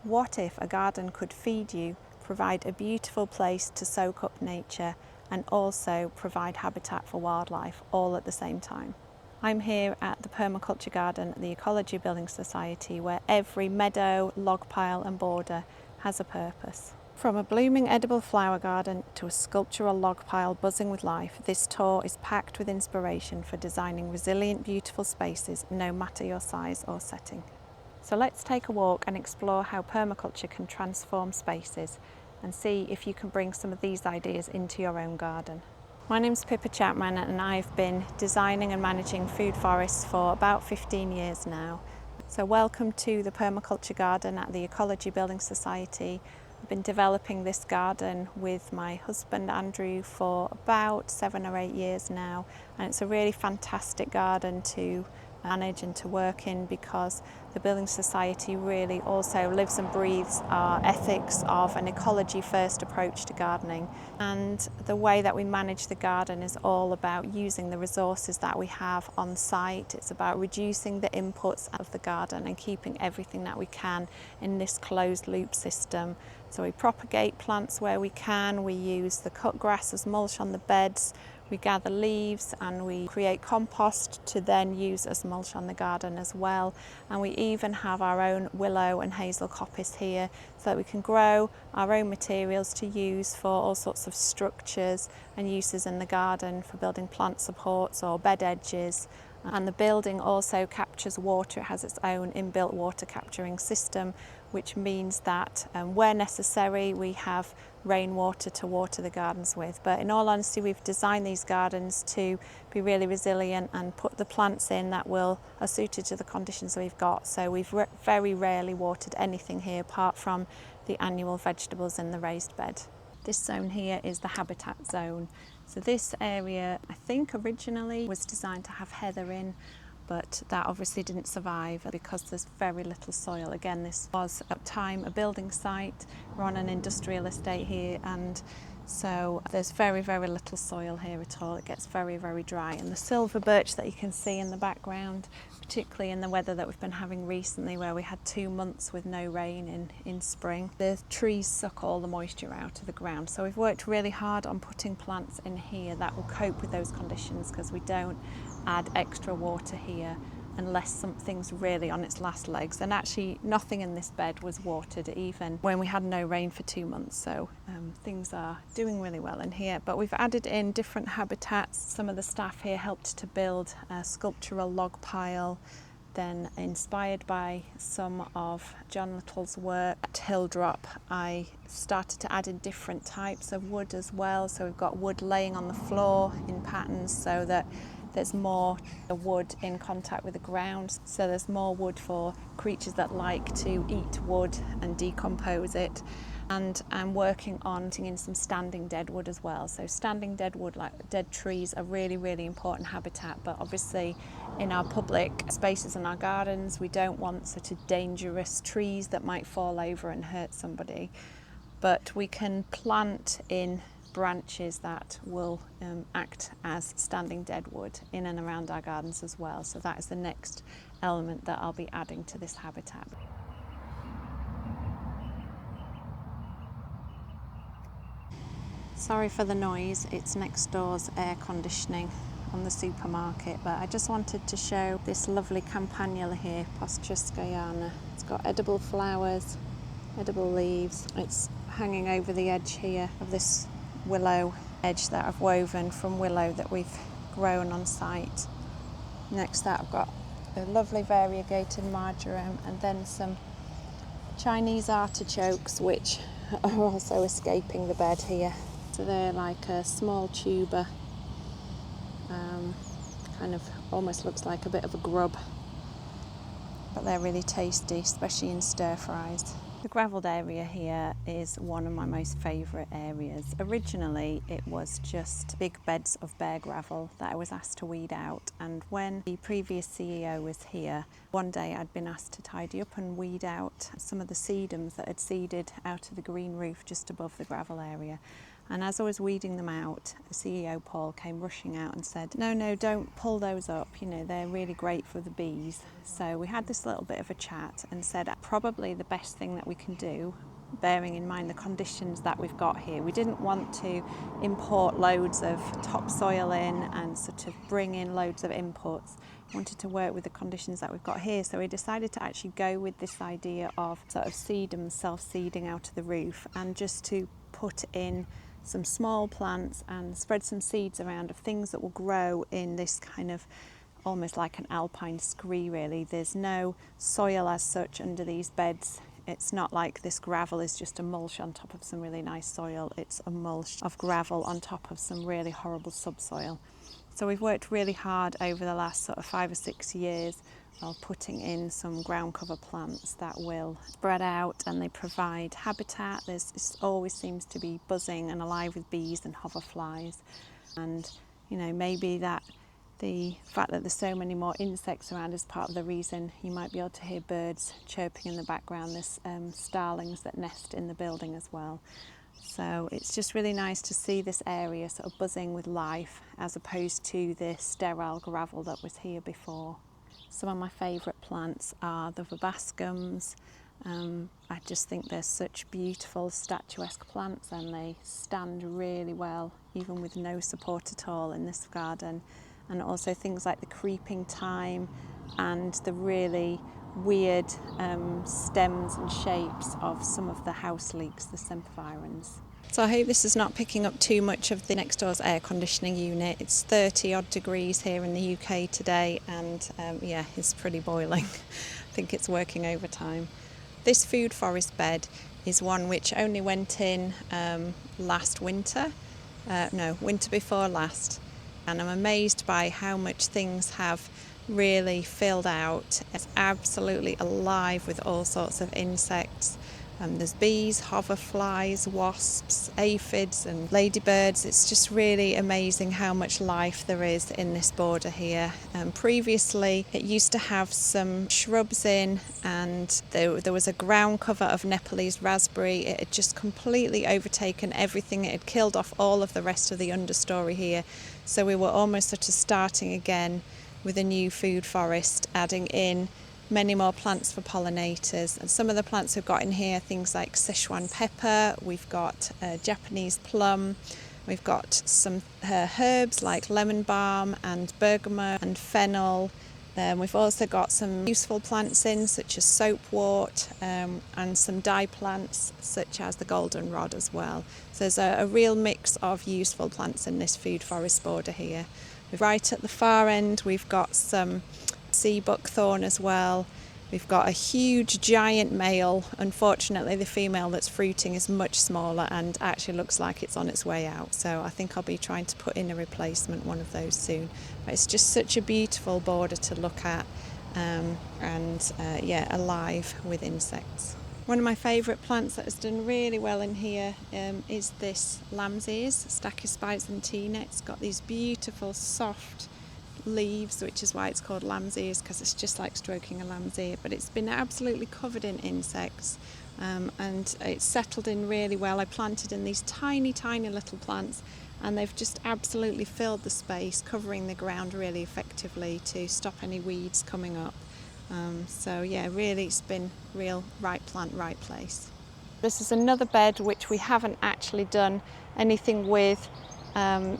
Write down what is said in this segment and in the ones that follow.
What if a garden could feed you, provide a beautiful place to soak up nature, and also provide habitat for wildlife all at the same time? I'm here at the Permaculture Garden at the Ecology Building Society, where every meadow, log pile and border has a purpose. From a blooming edible flower garden to a sculptural log pile buzzing with life, this tour is packed with inspiration for designing resilient, beautiful spaces, no matter your size or setting. So let's take a walk and explore how permaculture can transform spaces and see if you can bring some of these ideas into your own garden. My name's Pippa Chapman and I've been designing and managing food forests for about 15 years now. So welcome to the Permaculture Garden at the Ecology Building Society. I've been developing this garden with my husband Andrew for about 7 or 8 years now, and it's a really fantastic garden to manage and to work in because the Building Society really also lives and breathes our ethics of an ecology first approach to gardening. And the way that we manage the garden is all about using the resources that we have on site. It's about reducing the inputs of the garden and keeping everything that we can in this closed loop system. So we propagate plants where we can, we use the cut grass as mulch on the beds, we gather leaves and we create compost to then use as mulch on the garden as well. And we even have our own willow and hazel coppice here so that we can grow our own materials to use for all sorts of structures and uses in the garden for building plant supports or bed edges. And the building also captures water. It has its own inbuilt water capturing system, which means that where necessary we have rainwater to water the gardens with. But in all honesty, we've designed these gardens to be really resilient and put the plants in that are suited to the conditions that we've got. So we've very rarely watered anything here apart from the annual vegetables in the raised bed. This zone here is the habitat zone. So this area, I think originally was designed to have heather in, but that obviously didn't survive because there's very little soil. Again, this was at the time a building site. We're on an industrial estate here, and so there's very little soil here at all. It gets very dry. And the silver birch that you can see in the background, particularly in the weather that we've been having recently where we had 2 months with no rain in spring, the trees suck all the moisture out of the ground. So we've worked really hard on putting plants in here that will cope with those conditions, because we don't add extra water here unless something's really on its last legs. And actually nothing in this bed was watered even when we had no rain for 2 months. So things are doing really well in here. But we've added in different habitats. Some of the staff here helped to build a sculptural log pile. Then, inspired by some of John Little's work at Hilltop, I started to add in different types of wood as well. So we've got wood laying on the floor in patterns so that there's more wood in contact with the ground. So there's more wood for creatures that like to eat wood and decompose it. And I'm working on in some standing dead wood as well. So standing dead wood, like dead trees, are really important habitat. But obviously in our public spaces and our gardens, we don't want such a dangerous trees that might fall over and hurt somebody. But we can plant in branches that will act as standing dead wood in and around our gardens as well. So that is the next element that I'll be adding to this habitat. Sorry for the noise, it's next door's air conditioning on the supermarket, but I just wanted to show this lovely campanula here, Postruscayana. It's got edible flowers, edible leaves. It's hanging over the edge here of this willow edge that I've woven from willow that we've grown on site. Next to that I've got a lovely variegated marjoram and then some Chinese artichokes, which are also escaping the bed here. So they're like a small tuber, kind of almost looks like a bit of a grub, but they're really tasty, especially in stir fries. The gravelled area here is one of my most favourite areas. Originally it was just big beds of bare gravel that I was asked to weed out, and when the previous CEO was here, one day I'd been asked to tidy up and weed out some of the sedums that had seeded out of the green roof just above the gravel area. And as I was weeding them out, the CEO Paul came rushing out and said, no, don't pull those up, you know, they're really great for the bees. So we had this little bit of a chat and said probably the best thing that we can do, bearing in mind the conditions that we've got here. We didn't want to import loads of topsoil in and sort of bring in loads of inputs. We wanted to work with the conditions that we've got here. So we decided to actually go with this idea of sort of sedum self-seeding out of the roof, and just to put in some small plants and spread some seeds around of things that will grow in this kind of almost like an alpine scree really. There's no soil as such under these beds. It's not like this gravel is just a mulch on top of some really nice soil. It's a mulch of gravel on top of some really horrible subsoil. So we've worked really hard over the last sort of 5 or 6 years of putting in some ground cover plants that will spread out, and they provide habitat. It always seems to be buzzing and alive with bees and hoverflies. And you know, maybe that the fact that there's so many more insects around is part of the reason you might be able to hear birds chirping in the background. There's starlings that nest in the building as well. So it's just really nice to see this area sort of buzzing with life as opposed to the sterile gravel that was here before. Some of my favourite plants are the verbascums. I just think they're such beautiful statuesque plants, and they stand really well even with no support at all in this garden. And also things like the creeping thyme and the really weird stems and shapes of some of the house leeks, the sempervirens. So I hope this is not picking up too much of the next door's air conditioning unit. It's 30 odd degrees here in the UK today, and yeah, it's pretty boiling. I think it's working overtime. This food forest bed is one which only went in last winter, winter before last. And I'm amazed by how much things have really filled out. It's absolutely alive with all sorts of insects. There's bees, hoverflies, wasps, aphids and ladybirds. It's just really amazing how much life there is in this border here. Previously it used to have some shrubs in, and there was a ground cover of Nepalese raspberry. It had just completely overtaken everything. It had killed off all of the rest of the understory here. So we were almost sort of starting again with a new food forest, adding in many more plants for pollinators. And some of the plants we've got in here, things like Sichuan pepper, we've got Japanese plum, we've got some herbs like lemon balm and bergamot and fennel. We've also got some useful plants in, such as soapwort, and some dye plants such as the goldenrod as well. So there's a real mix of useful plants in this food forest border here. Right at the far end we've got some sea buckthorn as well. We've got a huge giant male. Unfortunately the female that's fruiting is much smaller and actually looks like it's on its way out, so I think I'll be trying to put in a replacement one of those soon. But it's just such a beautiful border to look at, yeah, alive with insects. One of my favourite plants that has done really well in here is this lamb's ears, Stachyspires lentina. It's got these beautiful soft leaves, which is why it's called lamb's ears, because it's just like stroking a lamb's ear, but it's been absolutely covered in insects, and it's settled in really well. I planted in these tiny little plants, and they've just absolutely filled the space, covering the ground really effectively to stop any weeds coming up. So yeah, really it's been real right plant, right place. This is another bed which we haven't actually done anything with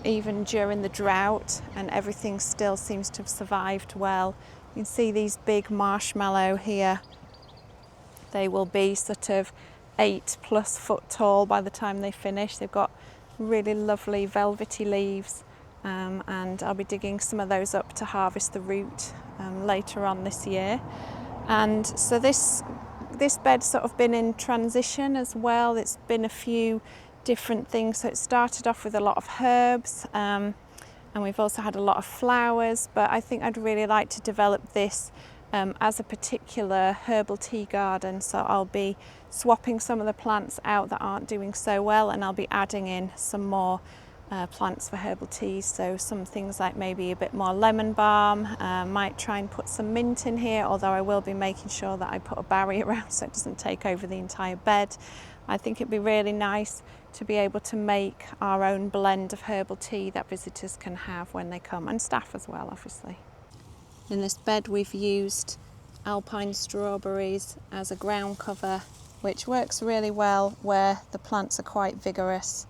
even during the drought, and everything still seems to have survived well. You can see these big marshmallow here. They will be sort of 8+ foot tall by the time they finish. They've got really lovely velvety leaves, and I'll be digging some of those up to harvest the root later on this year. And so this bed's sort of been in transition as well. It's been a few different things. So it started off with a lot of herbs, and we've also had a lot of flowers, but I think I'd really like to develop this as a particular herbal tea garden. So I'll be swapping some of the plants out that aren't doing so well, and I'll be adding in some more plants for herbal teas, so some things like maybe a bit more lemon balm. Might try and put some mint in here, although I will be making sure that I put a barrier around so it doesn't take over the entire bed. I think it'd be really nice to be able to make our own blend of herbal tea that visitors can have when they come, and staff as well, obviously. In this bed we've used alpine strawberries as a ground cover, which works really well where the plants are quite vigorous.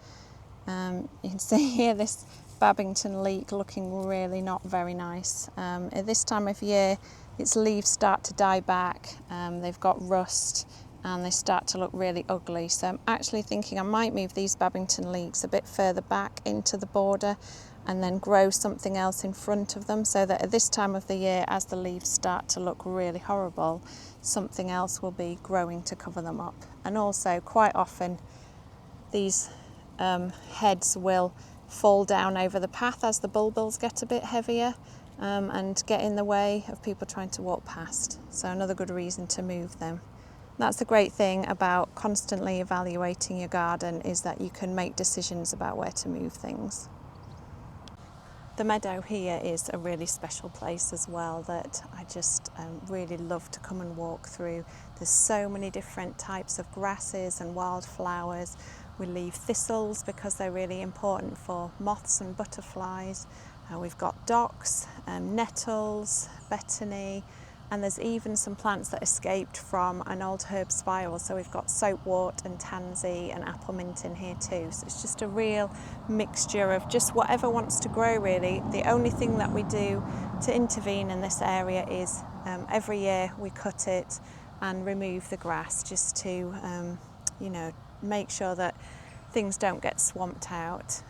You can see here this Babington leek looking really not very nice. At this time of year its leaves start to die back, they've got rust and they start to look really ugly. So I'm actually thinking I might move these Babington leeks a bit further back into the border and then grow something else in front of them, so that at this time of the year, as the leaves start to look really horrible, something else will be growing to cover them up. And also quite often these heads will fall down over the path as the bulbils get a bit heavier and get in the way of people trying to walk past. So another good reason to move them. That's the great thing about constantly evaluating your garden, is that you can make decisions about where to move things. The meadow here is a really special place as well that I just really love to come and walk through. There's so many different types of grasses and wildflowers. We leave thistles because they're really important for moths and butterflies. We've got docks, nettles, betony, and there's even some plants that escaped from an old herb spiral. So we've got soapwort and tansy and apple mint in here too. So it's just a real mixture of just whatever wants to grow really. The only thing that we do to intervene in this area is every year we cut it and remove the grass, just to make sure that things don't get swamped out.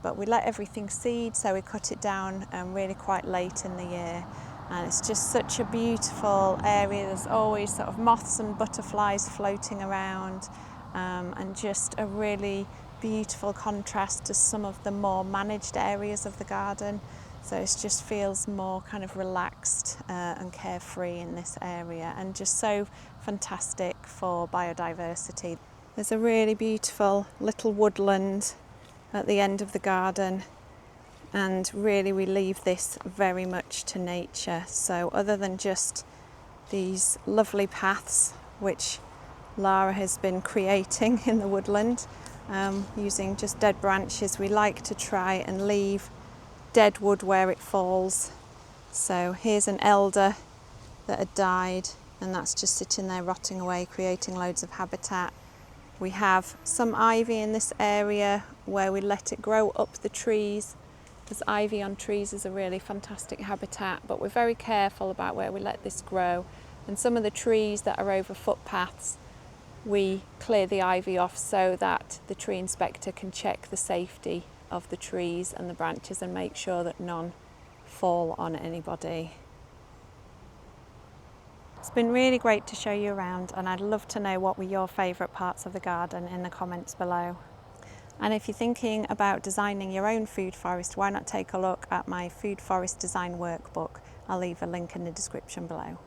But we let everything seed, so we cut it down really quite late in the year. And it's just such a beautiful area. There's always sort of moths and butterflies floating around, and just a really beautiful contrast to some of the more managed areas of the garden. So it just feels more kind of relaxed and carefree in this area, and just so fantastic for biodiversity. There's a really beautiful little woodland at the end of the garden, and really we leave this very much to nature. So other than just these lovely paths which Lara has been creating in the woodland using just dead branches, we like to try and leave dead wood where it falls. So here's an elder that had died, and that's just sitting there rotting away, creating loads of habitat. We have some ivy in this area where we let it grow up the trees, because ivy on trees is a really fantastic habitat, but we're very careful about where we let this grow. And some of the trees that are over footpaths, we clear the ivy off so that the tree inspector can check the safety of the trees and the branches and make sure that none fall on anybody. It's been really great to show you around, and I'd love to know what were your favourite parts of the garden in the comments below. And if you're thinking about designing your own food forest, why not take a look at my food forest design workbook? I'll leave a link in the description below.